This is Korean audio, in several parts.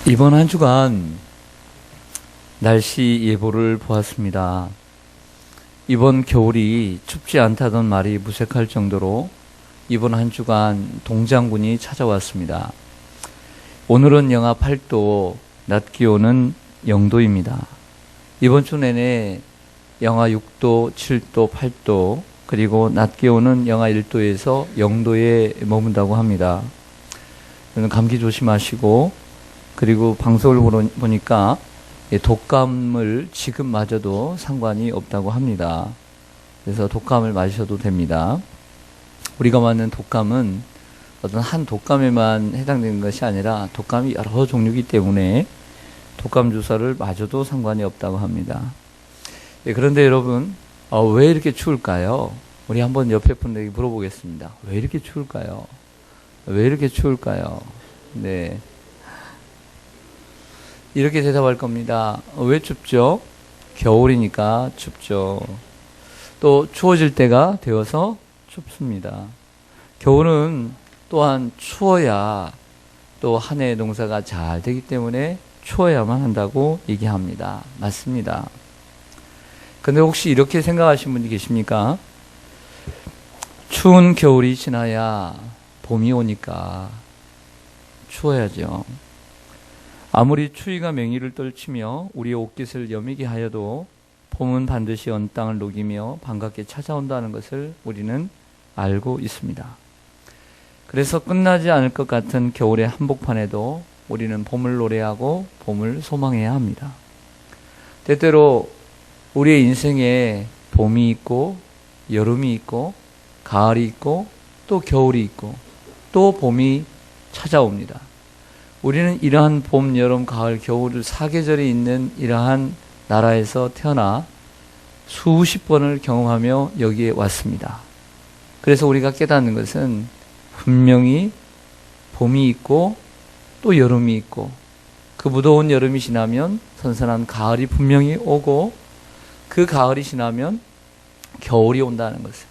이번 한 주간 날씨 예보를 보았습니다. 이번 겨울이 춥지 않다던 말이 무색할 정도로 이번 한 주간 동장군이 찾아왔습니다. 오늘은 영하 8도, 낮 기온은 0도입니다. 이번 주 내내 영하 6도, 7도, 8도, 그리고 낮 기온은 영하 1도에서 0도에 머문다고 합니다. 감기 조심하시고, 그리고 방송을 보니까 독감을 지금 맞아도 상관이 없다고 합니다. 그래서 독감을 맞으셔도 됩니다. 우리가 맞는 독감은 어떤 한 독감에만 해당되는 것이 아니라 독감이 여러 종류이기 때문에 독감 주사를 맞아도 상관이 없다고 합니다. 그런데 여러분, 왜 이렇게 추울까요? 우리 한번 옆에 분에게 물어보겠습니다. 왜 이렇게 추울까요? 왜 이렇게 추울까요? 네. 이렇게 대답할 겁니다. 왜 춥죠? 겨울이니까 춥죠. 또 추워질 때가 되어서 춥습니다. 겨울은 또한 추워야 또 한 해의 농사가 잘 되기 때문에 추워야만 한다고 얘기합니다. 맞습니다. 근데 혹시 이렇게 생각하시는 분이 계십니까? 추운 겨울이 지나야 봄이 오니까 추워야죠. 아무리 추위가 맹위를 떨치며 우리의 옷깃을 여미게 하여도 봄은 반드시 온 땅을 녹이며 반갑게 찾아온다는 것을 우리는 알고 있습니다. 그래서 끝나지 않을 것 같은 겨울의 한복판에도 우리는 봄을 노래하고 봄을 소망해야 합니다. 때때로 우리의 인생에 봄이 있고 여름이 있고 가을이 있고 또 겨울이 있고 또 봄이 찾아옵니다. 우리는 이러한 봄, 여름, 가을, 겨울 사계절이 있는 이러한 나라에서 태어나 수십 번을 경험하며 여기에 왔습니다. 그래서 우리가 깨닫는 것은 분명히 봄이 있고 또 여름이 있고 그 무더운 여름이 지나면 선선한 가을이 분명히 오고 그 가을이 지나면 겨울이 온다는 것을,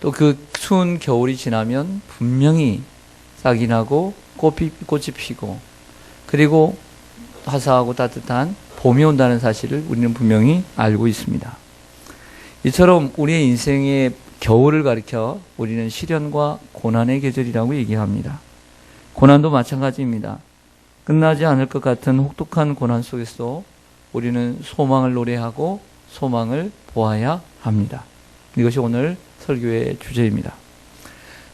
또 그 추운 겨울이 지나면 분명히 싹이 나고 꽃이 피고 그리고 화사하고 따뜻한 봄이 온다는 사실을 우리는 분명히 알고 있습니다. 이처럼 우리의 인생의 겨울을 가리켜 우리는 시련과 고난의 계절이라고 얘기합니다. 고난도 마찬가지입니다. 끝나지 않을 것 같은 혹독한 고난 속에서 우리는 소망을 노래하고 소망을 보아야 합니다. 이것이 오늘 설교의 주제입니다.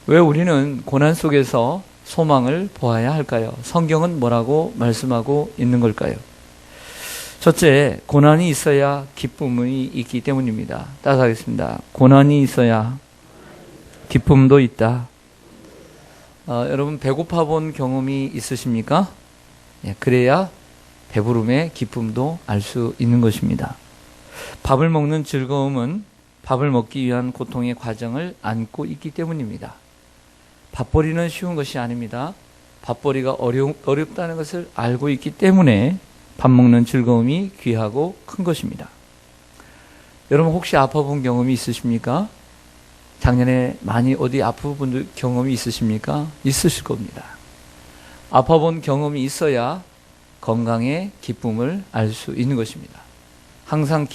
왜 우리는 고난 속에서 소망을 보아야 할까요? 성경은 뭐라고 말씀하고 있는 걸까요? 첫째, 고난이 있어야 기쁨이 있기 때문입니다. 따라하겠습니다. 고난이 있어야 기쁨도 있다. 여러분 배고파 본 경험이 있으십니까? 그래야 배부름의 기쁨도 알 수 있는 것입니다. 밥을 먹는 즐거움은 밥을 먹기 위한 고통의 과정을 안고 있기 때문입니다. 밥벌이는 쉬운 것이 아닙니다. 밥벌이가 어렵다는 것을 알고 있기 때문에 밥 먹는 즐거움이 귀하고 큰 것입니다. 여러분 혹시 아파본 경험이 있으십니까? 작년에 많이 어디 아픈 분들 경험이 있으십니까? 있으실 겁니다. 아파본 경험이 있어야 건강의 기쁨을 알 수 있는 것입니다. 항상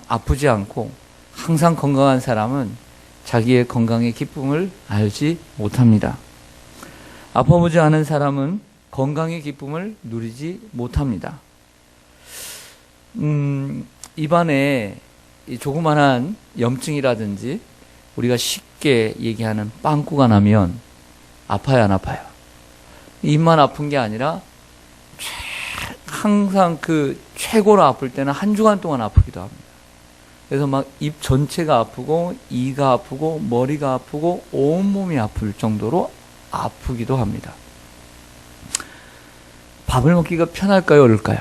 아프지 않고 항상 건강한 사람은 자기의 건강의 기쁨을 알지 못합니다. 아파보지 않은 사람은 건강의 기쁨을 누리지 못합니다. 입안에 조그만한 염증이라든지 우리가 쉽게 얘기하는 빵꾸가 나면 아파요, 안 아파요? 입만 아픈 게 아니라 항상 그 최고로 아플 때는 한 주간 동안 아프기도 합니다. 그래서 막 입 전체가 아프고 이가 아프고 머리가 아프고 온몸이 아플 정도로 아프기도 합니다. 밥을 먹기가 편할까요, 어떨까요?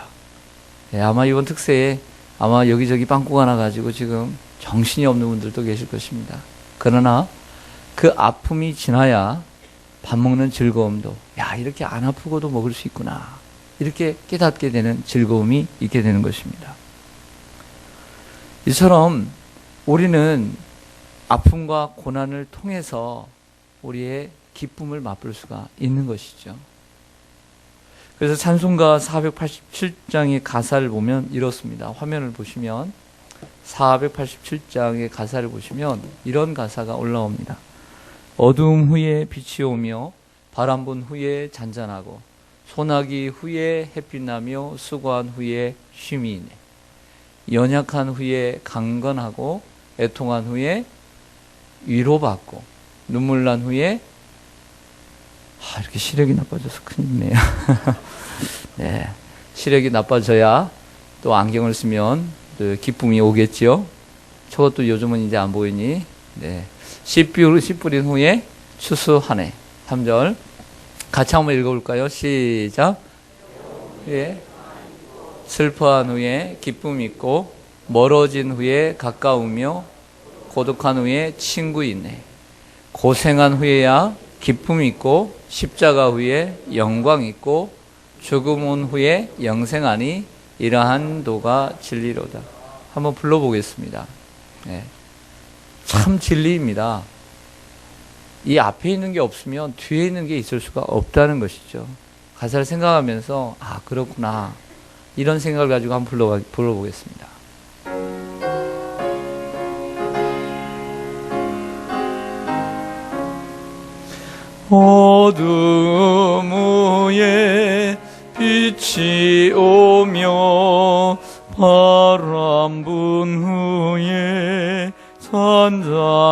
아마 이번 특세에 아마 여기저기 빵꾸가 나가지고 지금 정신이 없는 분들도 계실 것입니다. 그러나 그 아픔이 지나야 밥 먹는 즐거움도, 이렇게 안 아프고도 먹을 수 있구나, 이렇게 깨닫게 되는 즐거움이 있게 되는 것입니다. 이처럼 우리는 아픔과 고난을 통해서 우리의 기쁨을 맛볼 수가 있는 것이죠. 그래서 찬송가 487장의 가사를 보면 이렇습니다. 화면을 보시면 487장의 가사를 보시면 이런 가사가 올라옵니다. 어두움 후에 빛이 오며 바람 분 후에 잔잔하고 소나기 후에 햇빛 나며 수고한 후에 쉼이 있네. 연약한 후에 강건하고 애통한 후에 위로받고 눈물 난 후에 이렇게 시력이 나빠져서 큰일이네요. 네, 시력이 나빠져야 또 안경을 쓰면 또 기쁨이 오겠지요. 저것도 요즘은 이제 안 보이니. 네, 씨 뿌린 후에 추수하네. 3절 같이 한번 읽어볼까요? 시작. 예. 슬퍼한 후에 기쁨 있고 멀어진 후에 가까우며 고독한 후에 친구 있네. 고생한 후에야 기쁨 있고 십자가 후에 영광 있고 죽음 온 후에 영생하니 이러한 도가 진리로다. 한번 불러보겠습니다. 네. 참 진리입니다. 이 앞에 있는 게 없으면 뒤에 있는 게 있을 수가 없다는 것이죠. 가사를 생각하면서 그렇구나 이런 생각을 가지고 한번 불러보겠습니다. 어둠 후에 빛이 오며 바람 분 후에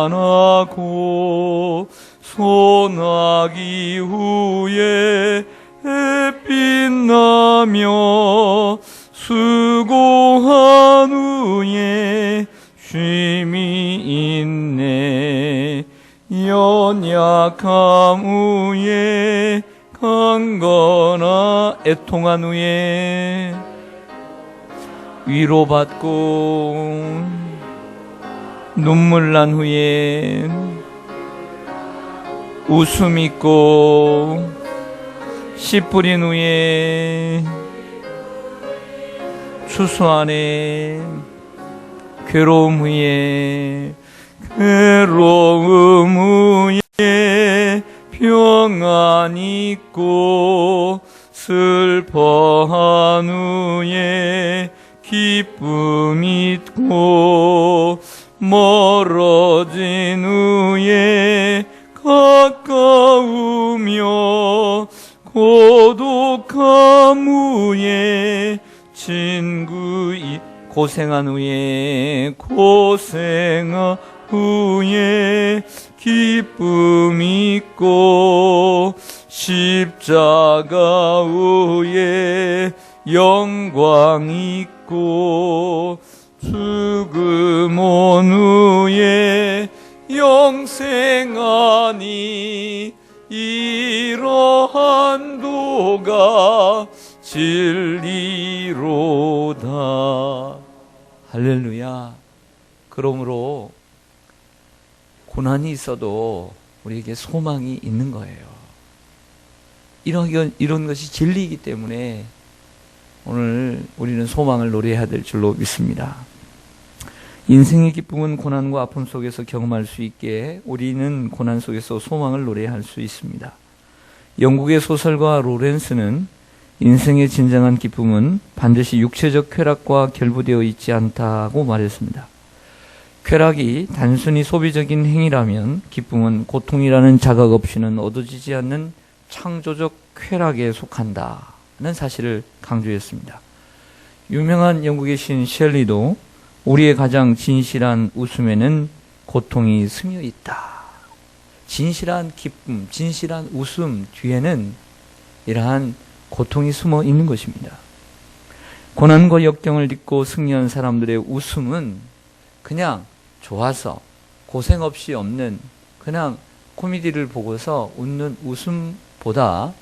잔잔하고 소나기 후에 햇빛 나며 수고한 후에 쉼이 있네. 연약함 후에 강건하 애통한 후에 위로받고 눈물 난 후에 웃음 있고 씨 뿌린 후에 추수하네. 괴로움 후에 평안 있고 슬퍼한 후에 기쁨 있고 멀어진 후에 가까우며 고독함 후에 친구 고생한 후에 후에 기쁨 있고 십자가 후에 영광 있고 죽음 온 후에 영생하니 이러한 도가 진리로다. 할렐루야. 그러므로 고난이 있어도 우리에게 소망이 있는 거예요. 이런 것이 진리이기 때문에 오늘 우리는 소망을 노래해야 될 줄로 믿습니다. 인생의 기쁨은 고난과 아픔 속에서 경험할 수 있게 우리는 고난 속에서 소망을 노래할 수 있습니다. 영국의 소설가 로렌스는 인생의 진정한 기쁨은 반드시 육체적 쾌락과 결부되어 있지 않다고 말했습니다. 쾌락이 단순히 소비적인 행위라면 기쁨은 고통이라는 자각 없이는 얻어지지 않는 창조적 쾌락에 속한다는 사실을 강조했습니다. 유명한 영국의 시인 셸리도 우리의 가장 진실한 웃음에는 고통이 스며 있다. 진실한 기쁨, 진실한 웃음 뒤에는 이러한 고통이 숨어 있는 것입니다. 고난과 역경을 딛고 승리한 사람들의 웃음은 그냥 좋아서 고생 없이 없는 그냥 코미디를 보고서 웃는 웃음보다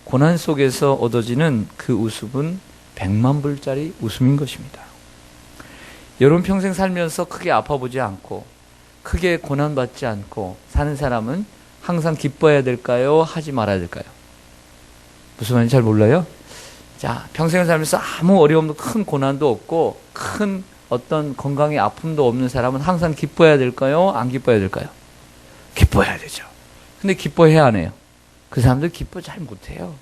고난 속에서 얻어지는 그 웃음은 100만 불짜리 웃음인 것입니다. 여러분 평생 살면서 크게 아파보지 않고 크게 고난받지 않고 사는 사람은 항상 기뻐해야 될까요? 하지 말아야 될까요? 무슨 말인지 잘 몰라요? 자, 평생을 살면서 아무 어려움도 큰 고난도 없고 큰 어떤 건강의 아픔도 없는 사람은 항상 기뻐해야 될까요? 안 기뻐해야 될까요? 기뻐해야 되죠. 근데 기뻐해야 안 해요. 그 사람들 기뻐 잘 못해요.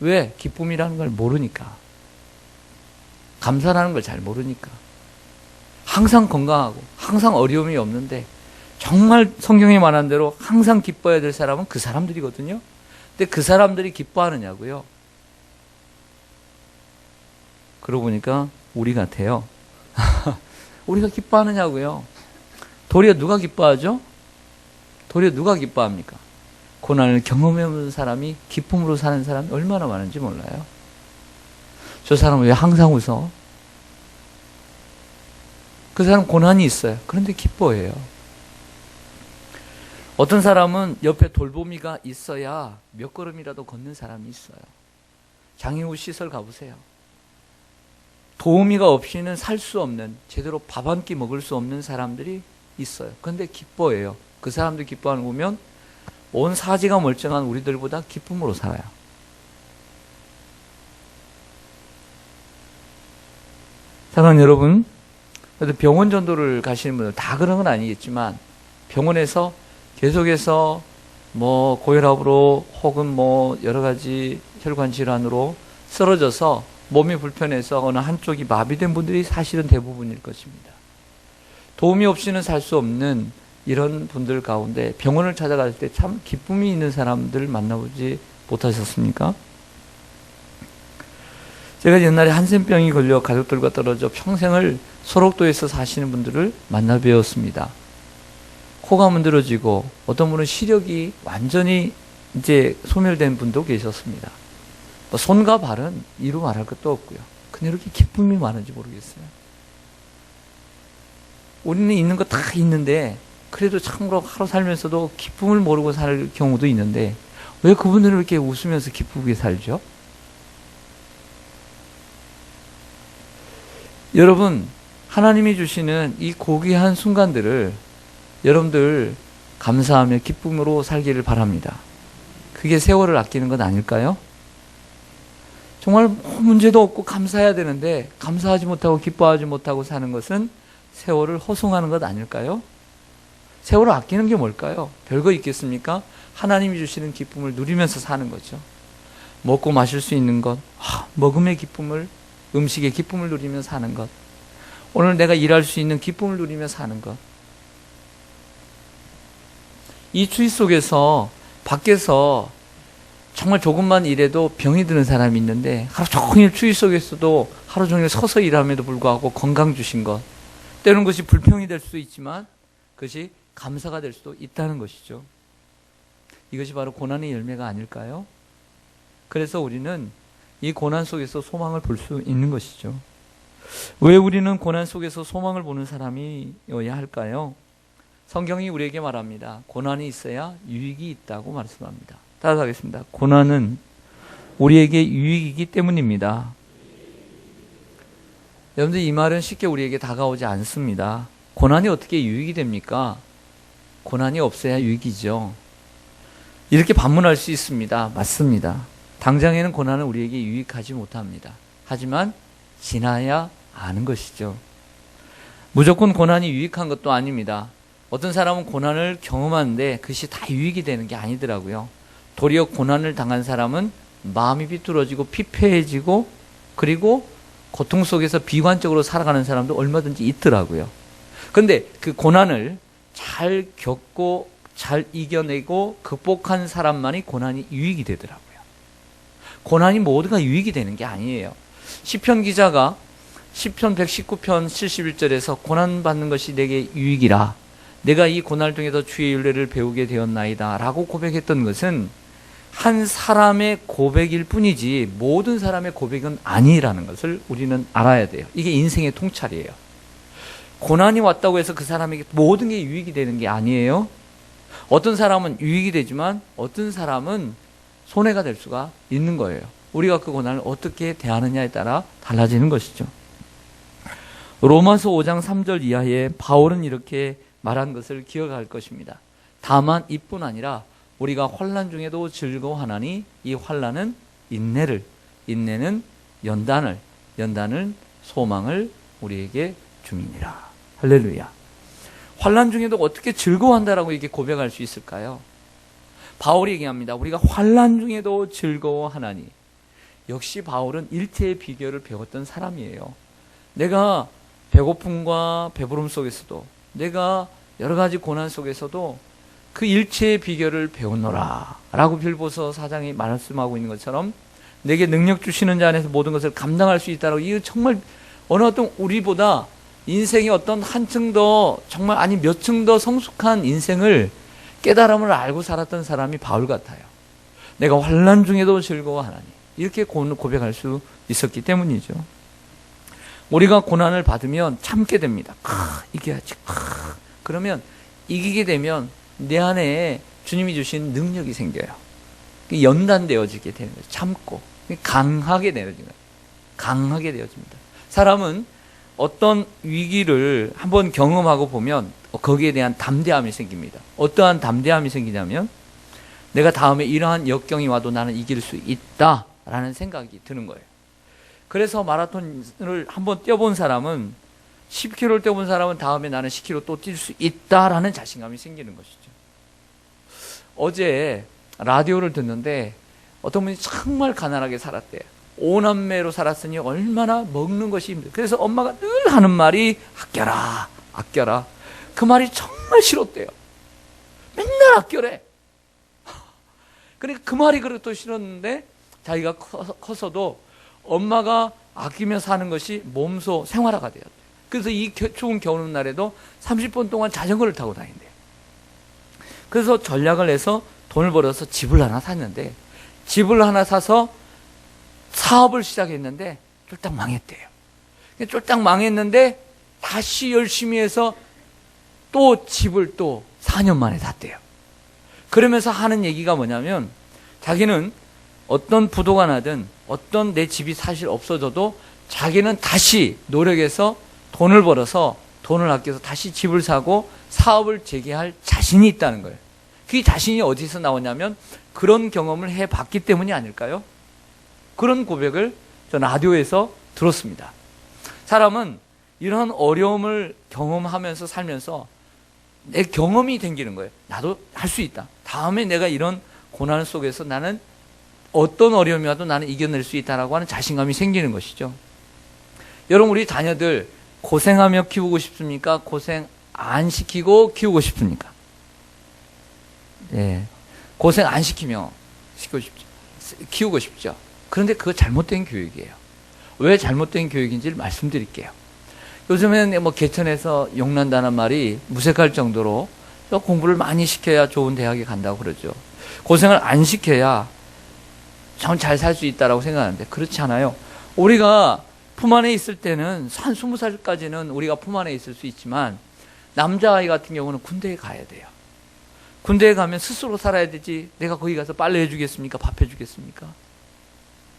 왜? 기쁨이라는 걸 모르니까. 감사라는 걸 잘 모르니까. 항상 건강하고 항상 어려움이 없는데 정말 성경에 말한 대로 항상 기뻐야 될 사람은 그 사람들이거든요. 근데 그 사람들이 기뻐하느냐고요? 그러고 보니까 우리 같아요. 우리가 기뻐하느냐고요? 도리어 누가 기뻐하죠? 도리어 누가 기뻐합니까? 고난을 경험해본 사람이 기쁨으로 사는 사람이 얼마나 많은지 몰라요. 저 사람은 왜 항상 웃어? 그 사람 고난이 있어요. 그런데 기뻐해요. 어떤 사람은 옆에 돌보미가 있어야 몇 걸음이라도 걷는 사람이 있어요. 장애우 시설 가보세요. 도우미가 없이는 살 수 없는, 제대로 밥 한 끼 먹을 수 없는 사람들이 있어요. 그런데 기뻐해요. 그 사람들 기뻐하는 거 보면 온 사지가 멀쩡한 우리들보다 기쁨으로 살아요. 사랑하는 여러분, 그래도 병원 전도를 가시는 분들 다 그런 건 아니겠지만 병원에서 계속해서 뭐 고혈압으로 혹은 뭐 여러 가지 혈관 질환으로 쓰러져서 몸이 불편해서 어느 한쪽이 마비된 분들이 사실은 대부분일 것입니다. 도움이 없이는 살 수 없는 이런 분들 가운데 병원을 찾아갈 때 참 기쁨이 있는 사람들 만나보지 못하셨습니까? 제가 옛날에 한센병이 걸려 가족들과 떨어져 평생을 소록도에서 사시는 분들을 만나 뵈었습니다. 코가 문드러지고 어떤 분은 시력이 완전히 이제 소멸된 분도 계셨습니다. 뭐 손과 발은 이루 말할 것도 없고요. 근데 이렇게 기쁨이 많은지 모르겠어요. 우리는 있는 거 다 있는데 그래도 참으로 하루 살면서도 기쁨을 모르고 살 경우도 있는데 왜 그분들은 이렇게 웃으면서 기쁘게 살죠? 여러분, 하나님이 주시는 이 고귀한 순간들을 여러분들 감사하며 기쁨으로 살기를 바랍니다. 그게 세월을 아끼는 건 아닐까요? 정말 문제도 없고 감사해야 되는데 감사하지 못하고 기뻐하지 못하고 사는 것은 세월을 허송하는 것 아닐까요? 세월을 아끼는 게 뭘까요? 별거 있겠습니까? 하나님이 주시는 기쁨을 누리면서 사는 거죠. 먹고 마실 수 있는 것, 먹음의 기쁨을, 음식의 기쁨을 누리며 사는 것, 오늘 내가 일할 수 있는 기쁨을 누리며 사는 것. 이 추위 속에서 밖에서 정말 조금만 일해도 병이 드는 사람이 있는데 하루 종일 추위 속에서도 하루 종일 서서 일함에도 불구하고 건강 주신 것, 때로는 그것이 불평이 될 수도 있지만 그것이 감사가 될 수도 있다는 것이죠. 이것이 바로 고난의 열매가 아닐까요? 그래서 우리는 이 고난 속에서 소망을 볼 수 있는 것이죠. 왜 우리는 고난 속에서 소망을 보는 사람이어야 할까요? 성경이 우리에게 말합니다. 고난이 있어야 유익이 있다고 말씀합니다. 따라가겠습니다. 고난은 우리에게 유익이기 때문입니다. 여러분들, 이 말은 쉽게 우리에게 다가오지 않습니다. 고난이 어떻게 유익이 됩니까? 고난이 없어야 유익이죠. 이렇게 반문할 수 있습니다. 맞습니다. 당장에는 고난은 우리에게 유익하지 못합니다. 하지만 지나야 아는 것이죠. 무조건 고난이 유익한 것도 아닙니다. 어떤 사람은 고난을 경험하는데 그것이 다 유익이 되는 게 아니더라고요. 도리어 고난을 당한 사람은 마음이 비뚤어지고 피폐해지고 그리고 고통 속에서 비관적으로 살아가는 사람도 얼마든지 있더라고요. 그런데 그 고난을 잘 겪고 잘 이겨내고 극복한 사람만이 고난이 유익이 되더라고요. 고난이 모두가 유익이 되는 게 아니에요. 시편 기자가 시편 119편 71절에서 고난받는 것이 내게 유익이라, 내가 이 고난 중에서 주의 윤례를 배우게 되었나이다 라고 고백했던 것은 한 사람의 고백일 뿐이지 모든 사람의 고백은 아니라는 것을 우리는 알아야 돼요. 이게 인생의 통찰이에요. 고난이 왔다고 해서 그 사람에게 모든 게 유익이 되는 게 아니에요. 어떤 사람은 유익이 되지만 어떤 사람은 손해가 될 수가 있는 거예요. 우리가 그 고난을 어떻게 대하느냐에 따라 달라지는 것이죠. 로마서 5장 3절 이하에 바울은 이렇게 말한 것을 기억할 것입니다. 다만 이뿐 아니라 우리가 환난 중에도 즐거워하나니 이 환난은 인내를, 인내는 연단을, 연단은 소망을 우리에게 줌이니라. 할렐루야. 환난 중에도 어떻게 즐거워한다라고 이렇게 고백할 수 있을까요? 바울이 얘기합니다. 우리가 환난 중에도 즐거워하나니. 역시 바울은 일체의 비결을 배웠던 사람이에요. 내가 배고픔과 배부름 속에서도, 내가 여러 가지 고난 속에서도 그 일체의 비결을 배우노라 라고 빌보서 4장이 말씀하고 있는 것처럼 내게 능력 주시는 자 안에서 모든 것을 감당할 수 있다라고, 이거 정말 어느 어떤 우리보다 인생의 어떤 한층 더, 정말 아니 몇 층 더 성숙한 인생을, 깨달음을 알고 살았던 사람이 바울 같아요. 내가 환난 중에도 즐거워하나니, 이렇게 고백할 수 있었기 때문이죠. 우리가 고난을 받으면 참게 됩니다. 이겨야지. 그러면 이기게 되면 내 안에 주님이 주신 능력이 생겨요. 연단되어지게 되는 거예요. 참고 강하게 되어지는 거예요. 강하게 되어집니다. 사람은 어떤 위기를 한번 경험하고 보면 거기에 대한 담대함이 생깁니다. 어떠한 담대함이 생기냐면, 내가 다음에 이러한 역경이 와도 나는 이길 수 있다라는 생각이 드는 거예요. 그래서 마라톤을 한번 뛰어본 사람은, 10km를 뛰어본 사람은 다음에 나는 10km 또 뛸 수 있다라는 자신감이 생기는 것이죠. 어제 라디오를 듣는데 어떤 분이 정말 가난하게 살았대요. 5남매로 살았으니 얼마나 먹는 것이 힘들어요. 그래서 엄마가 늘 하는 말이 아껴라, 아껴라. 그 말이 정말 싫었대요. 맨날 아껴래. 그러니까 그 말이 그렇도 싫었는데, 자기가 커서도 엄마가 아끼며 사는 것이 몸소 생활화가 되었대요. 그래서 이 추운 겨울날에도 30분 동안 자전거를 타고 다닌대요. 그래서 전략을 내서 돈을 벌어서 집을 하나 샀는데, 집을 하나 사서 사업을 시작했는데 쫄딱 망했대요. 쫄딱 망했는데 다시 열심히 해서 또 집을 또 4년 만에 샀대요. 그러면서 하는 얘기가 뭐냐면, 자기는 어떤 부도가 나든 어떤 내 집이 사실 없어져도 자기는 다시 노력해서 돈을 벌어서, 돈을 아껴서 다시 집을 사고 사업을 재개할 자신이 있다는 거예요. 그 자신이 어디서 나오냐면 그런 경험을 해봤기 때문이 아닐까요? 그런 고백을 저 라디오에서 들었습니다. 사람은 이런 어려움을 경험하면서 살면서 내 경험이 생기는 거예요. 나도 할 수 있다. 다음에 내가 이런 고난 속에서 나는 어떤 어려움이 와도 나는 이겨낼 수 있다라고 하는 자신감이 생기는 것이죠. 여러분, 우리 자녀들 고생하며 키우고 싶습니까? 고생 안 시키고 키우고 싶습니까? 네. 고생 안 시키며 키우고 싶죠. 그런데 그거 잘못된 교육이에요. 왜 잘못된 교육인지를 말씀드릴게요. 요즘에는 뭐 개천에서 욕난다는 말이 무색할 정도로 공부를 많이 시켜야 좋은 대학에 간다고 그러죠. 고생을 안 시켜야 참 잘 살 수 있다라고 생각하는데 그렇지 않아요. 우리가 품 안에 있을 때는 한 20살까지는 우리가 품 안에 있을 수 있지만, 남자아이 같은 경우는 군대에 가야 돼요. 군대에 가면 스스로 살아야 되지, 내가 거기 가서 빨래 해주겠습니까? 밥 해주겠습니까?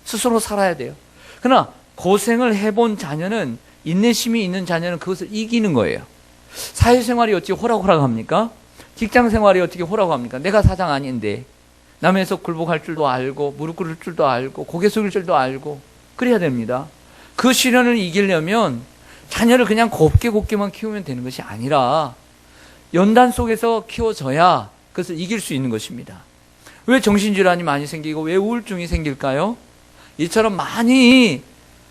스스로 살아야 돼요. 그러나 고생을 해본 자녀는, 인내심이 있는 자녀는 그것을 이기는 거예요. 사회생활이 어찌 호락호락합니까? 직장생활이 어떻게 호락합니까? 내가 사장 아닌데 남에서 굴복할 줄도 알고, 무릎 꿇을 줄도 알고, 고개 숙일 줄도 알고, 그래야 됩니다. 그 시련을 이기려면 자녀를 그냥 곱게만 키우면 되는 것이 아니라 연단 속에서 키워져야 그것을 이길 수 있는 것입니다. 왜 정신질환이 많이 생기고 왜 우울증이 생길까요? 이처럼 많이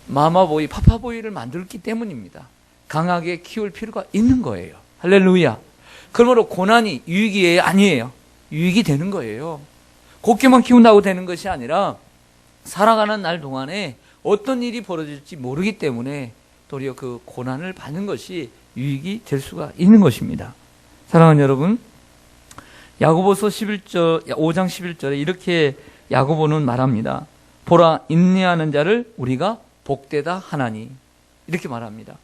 마마보이, 파파보이를 만들기 때문입니다. 강하게 키울 필요가 있는 거예요. 할렐루야. 그러므로 고난이 유익이에요? 아니에요. 유익이 되는 거예요. 곱게만 키운다고 되는 것이 아니라 살아가는 날 동안에 어떤 일이 벌어질지 모르기 때문에 도리어 그 고난을 받는 것이 유익이 될 수가 있는 것입니다. 사랑하는 여러분, 야고보서 5장 11절에 이렇게 야고보는 말합니다. 보라, 인내하는 자를 우리가 복되다 하나니, 이렇게 말합니다.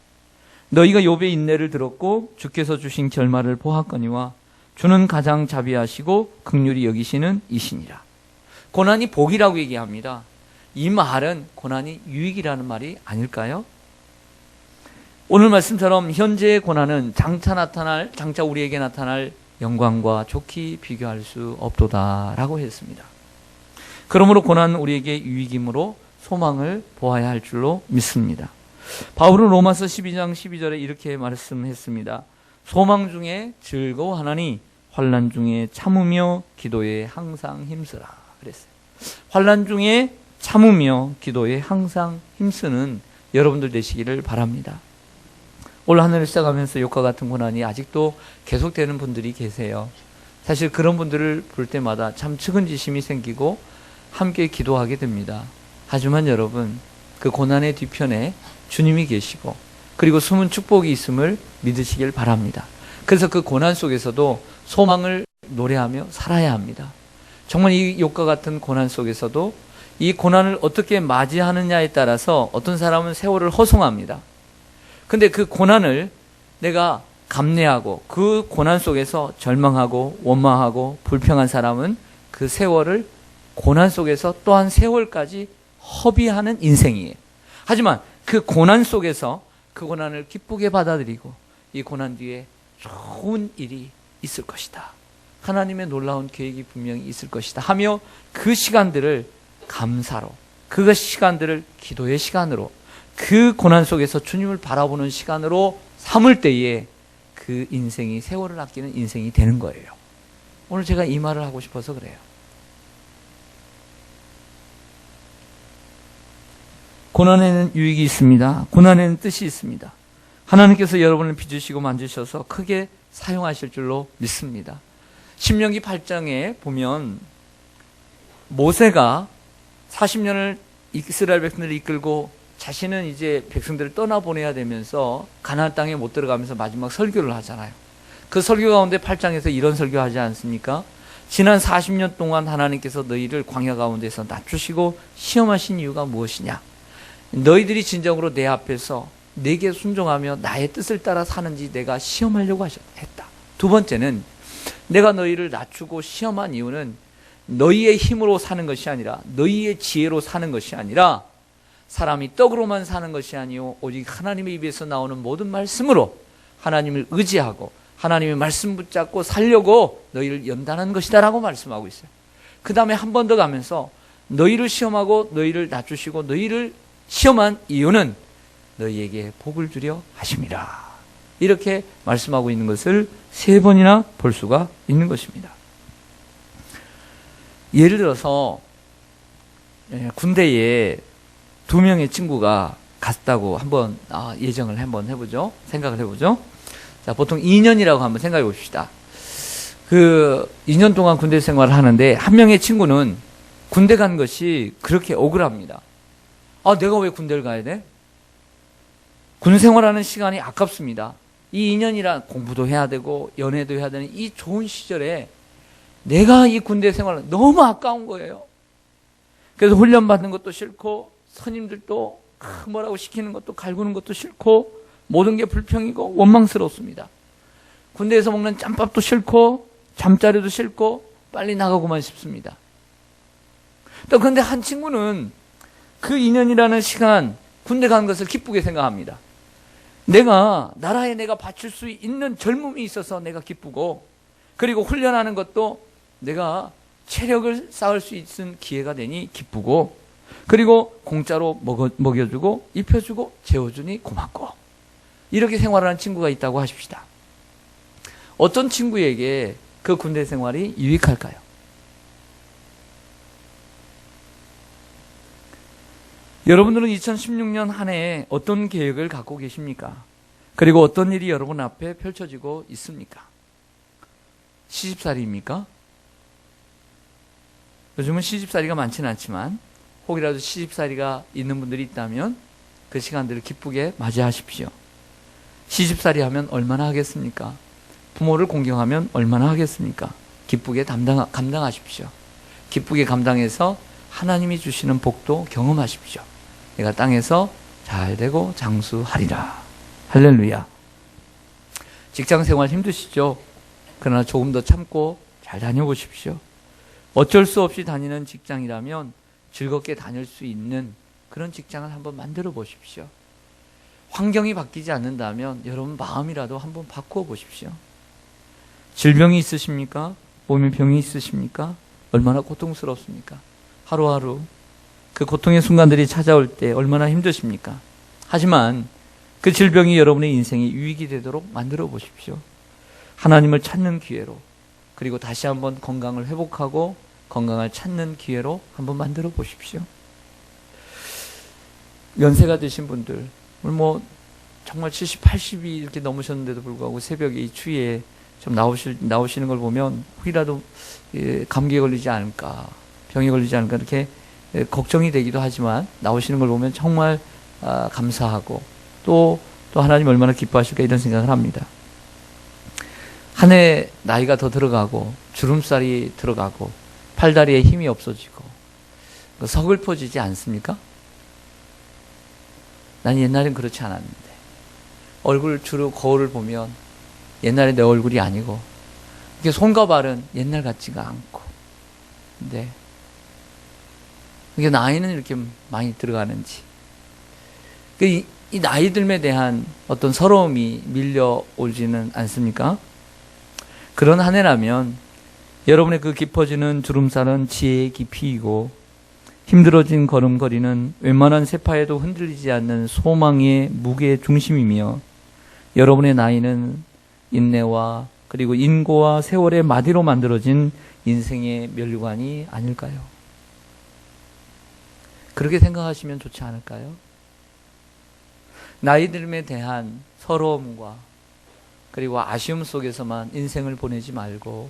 너희가 욥의 인내를 들었고 주께서 주신 결말을 보았거니와 주는 가장 자비하시고 긍휼히 여기시는 이시니라. 고난이 복이라고 얘기합니다. 이 말은 고난이 유익이라는 말이 아닐까요? 오늘 말씀처럼 현재의 고난은 장차 우리에게 나타날 영광과 좋게 비교할 수 없도다라고 했습니다. 그러므로 고난은 우리에게 유익이므로 소망을 보아야 할 줄로 믿습니다. 바울은 로마서 12장 12절에 이렇게 말씀했습니다. 소망 중에 즐거워하나니 환난 중에 참으며 기도에 항상 힘쓰라 그랬어요. 환난 중에 참으며 기도에 항상 힘쓰는 여러분들 되시기를 바랍니다. 올 한 해를 시작하면서 욕과 같은 고난이 아직도 계속되는 분들이 계세요. 사실 그런 분들을 볼 때마다 참 측은지심이 생기고 함께 기도하게 됩니다. 하지만 여러분, 그 고난의 뒤편에 주님이 계시고 그리고 숨은 축복이 있음을 믿으시길 바랍니다. 그래서 그 고난 속에서도 소망을 노래하며 살아야 합니다. 정말 이 욕과 같은 고난 속에서도 이 고난을 어떻게 맞이하느냐에 따라서 어떤 사람은 세월을 허송합니다. 근데 그 고난을 내가 감내하고 그 고난 속에서 절망하고 원망하고 불평한 사람은 그 세월을 고난 속에서 또한 세월까지 허비하는 인생이에요. 하지만 그 고난 속에서 그 고난을 기쁘게 받아들이고 이 고난 뒤에 좋은 일이 있을 것이다. 하나님의 놀라운 계획이 분명히 있을 것이다 하며 그 시간들을 감사로, 그 시간들을 기도의 시간으로, 그 고난 속에서 주님을 바라보는 시간으로 삼을 때에 그 인생이 세월을 아끼는 인생이 되는 거예요. 오늘 제가 이 말을 하고 싶어서 그래요. 고난에는 유익이 있습니다. 고난에는 뜻이 있습니다. 하나님께서 여러분을 빚으시고 만드셔서 크게 사용하실 줄로 믿습니다. 신명기 8장에 보면 모세가 40년을 이스라엘 백성들을 이끌고 자신은 이제 백성들을 떠나보내야 되면서 가나안 땅에 못 들어가면서 마지막 설교를 하잖아요. 그 설교 가운데 8장에서 이런 설교하지 않습니까? 지난 40년 동안 하나님께서 너희를 광야 가운데서 낮추시고 시험하신 이유가 무엇이냐? 너희들이 진정으로 내 앞에서 내게 순종하며 나의 뜻을 따라 사는지 내가 시험하려고 했다. 두 번째는 내가 너희를 낮추고 시험한 이유는 너희의 힘으로 사는 것이 아니라 너희의 지혜로 사는 것이 아니라 사람이 떡으로만 사는 것이 아니요 오직 하나님의 입에서 나오는 모든 말씀으로 하나님을 의지하고 하나님의 말씀 붙잡고 살려고 너희를 연단한 것이다 라고 말씀하고 있어요. 그 다음에 한 번 더 가면서 너희를 시험하고 너희를 낮추시고 너희를 시험한 이유는 너희에게 복을 주려 하심이라. 이렇게 말씀하고 있는 것을 3번이나 볼 수가 있는 것입니다. 예를 들어서 군대에 2명의 친구가 갔다고 한번 예정을 한번 해보죠. 생각을 해보죠. 자, 보통 2년이라고 한번 생각해 봅시다. 그 2년 동안 군대 생활을 하는데 한 명의 친구는 군대 간 것이 그렇게 억울합니다. 내가 왜 군대를 가야 돼? 군 생활하는 시간이 아깝습니다. 이 2년이란 공부도 해야 되고 연애도 해야 되는 이 좋은 시절에 내가 이 군대 생활은 너무 아까운 거예요. 그래서 훈련 받는 것도 싫고 선임들도 뭐라고 시키는 것도 갈구는 것도 싫고 모든 게 불평이고 원망스럽습니다. 군대에서 먹는 짬밥도 싫고 잠자리도 싫고 빨리 나가고만 싶습니다. 또 그런데 한 친구는 그 2년이라는 시간 군대 가는 것을 기쁘게 생각합니다. 나라에 내가 바칠 수 있는 젊음이 있어서 내가 기쁘고 그리고 훈련하는 것도 내가 체력을 쌓을 수 있는 기회가 되니 기쁘고 그리고 공짜로 먹여주고 입혀주고 재워주니 고맙고 이렇게 생활하는 친구가 있다고 하십시다. 어떤 친구에게 그 군대 생활이 유익할까요? 여러분들은 2016년 한 해에 어떤 계획을 갖고 계십니까? 그리고 어떤 일이 여러분 앞에 펼쳐지고 있습니까? 시집살이입니까? 요즘은 시집살이가 많지는 않지만 혹이라도 시집살이가 있는 분들이 있다면 그 시간들을 기쁘게 맞이하십시오. 시집살이 하면 얼마나 하겠습니까? 부모를 공경하면 얼마나 하겠습니까? 기쁘게 감당하십시오. 기쁘게 감당해서 하나님이 주시는 복도 경험하십시오. 내가 땅에서 잘 되고 장수하리라. 할렐루야. 직장생활 힘드시죠? 그러나 조금 더 참고 잘 다녀보십시오. 어쩔 수 없이 다니는 직장이라면 즐겁게 다닐 수 있는 그런 직장을 한번 만들어 보십시오. 환경이 바뀌지 않는다면 여러분 마음이라도 한번 바꾸어 보십시오. 질병이 있으십니까? 몸에 병이 있으십니까? 얼마나 고통스럽습니까? 하루하루 그 고통의 순간들이 찾아올 때 얼마나 힘드십니까? 하지만 그 질병이 여러분의 인생에 유익이 되도록 만들어 보십시오. 하나님을 찾는 기회로 그리고 다시 한번 건강을 회복하고 건강을 찾는 기회로 한번 만들어 보십시오. 연세가 드신 분들, 뭐 정말 70, 80이 이렇게 넘으셨는데도 불구하고 새벽에 이 추위에 좀 나오시는 걸 보면 혹이라도 감기에 걸리지 않을까, 병에 걸리지 않을까 이렇게 걱정이 되기도 하지만 나오시는 걸 보면 정말 감사하고 또 하나님 얼마나 기뻐하실까 이런 생각을 합니다. 한 해 나이가 더 들어가고 주름살이 들어가고 팔다리에 힘이 없어지고 서글퍼지지 않습니까? 난 옛날엔 그렇지 않았는데 주로 거울을 보면 옛날에 내 얼굴이 아니고 이게 손과 발은 옛날 같지가 않고 근데 이게 나이는 이렇게 많이 들어가는지 이 나이 듦에 대한 어떤 서러움이 밀려오지는 않습니까? 그런 한 해라면 여러분의 그 깊어지는 주름살은 지혜의 깊이이고 힘들어진 걸음걸이는 웬만한 세파에도 흔들리지 않는 소망의 무게의 중심이며 여러분의 나이는 인내와 그리고 인고와 세월의 마디로 만들어진 인생의 면류관이 아닐까요? 그렇게 생각하시면 좋지 않을까요? 나이 듦에 대한 서러움과 그리고 아쉬움 속에서만 인생을 보내지 말고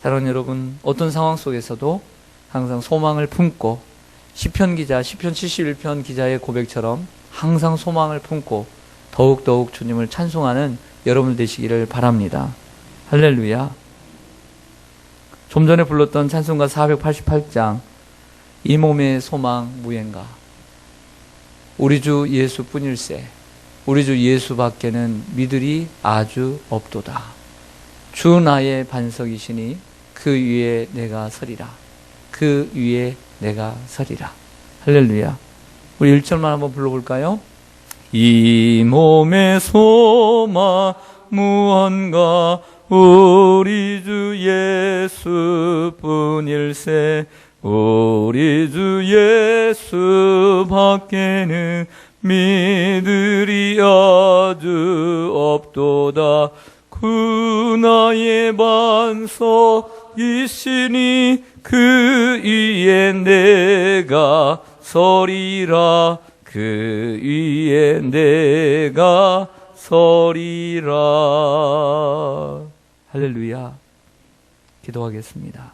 사랑하는 여러분, 어떤 상황 속에서도 항상 소망을 품고 시편 71편 기자의 고백처럼 항상 소망을 품고 더욱더욱 주님을 찬송하는 여러분 되시기를 바랍니다. 할렐루야. 좀 전에 불렀던 찬송가 488장 이 몸의 소망 무엔가 우리 주 예수뿐일세 우리 주 예수밖에는 믿으리 아주 없도다. 주 나의 반석이시니 그 위에 내가 서리라. 그 위에 내가 서리라. 할렐루야. 우리 1절만 한번 불러볼까요? 이 몸의 소망 무언가 우리 주 예수뿐일세 우리 주 예수 밖에는 믿으리 아주 없도다. 그 나의 반석이시니 그 위에 내가 서리라. 그 위에 내가 서리라. 할렐루야. 기도하겠습니다.